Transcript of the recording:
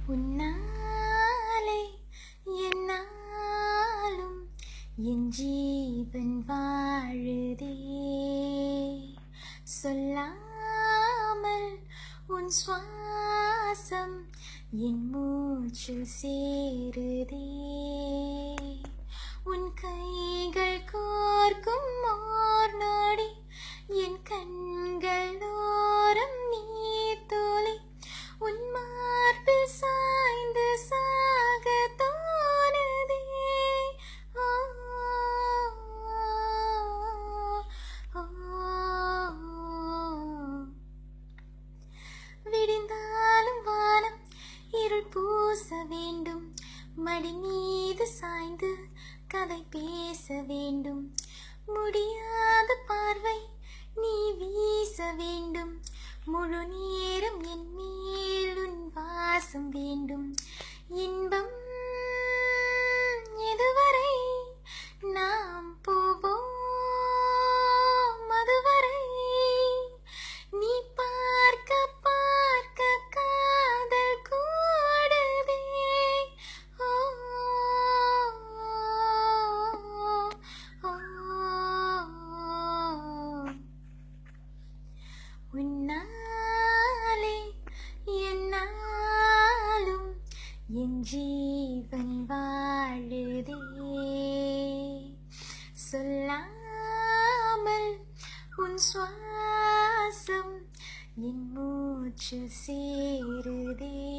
உன்னாலே என்னாலும் என் ஜீவன் வாழுதே. சொல்லாமல் உன் சுவாசம் என் மூச்சில் சேருதே. உன் கைகள் கோர்க்கும் ஓர் நொடி என் கண்கள் ஓரம் நீர் துளி. உன் மார்பில் சாய்ந்து சாக தோணுதே. ஓ, ஓ, விடிந்தாலும் வானம் இருள் பூச வேண்டும். மடி மீது சாய்ந்து கதை பேச வேண்டும். முடியாத பார்வை நீ வீச வேண்டும். முழு நேரம் என் மேல் உன் வாசம் வேண்டும். இன்பம் எதுவரை நாம் போவோம் அதுவரை நீ பார்க்க பார்க்க காதல் கூடுதே. ஓ, ஓ, உன்னாலே என்னாலும் என் ஜீவன் வாழுதே. சொல்லாமல் உன் சுவாசம் என் மூச்சில் சேருதே.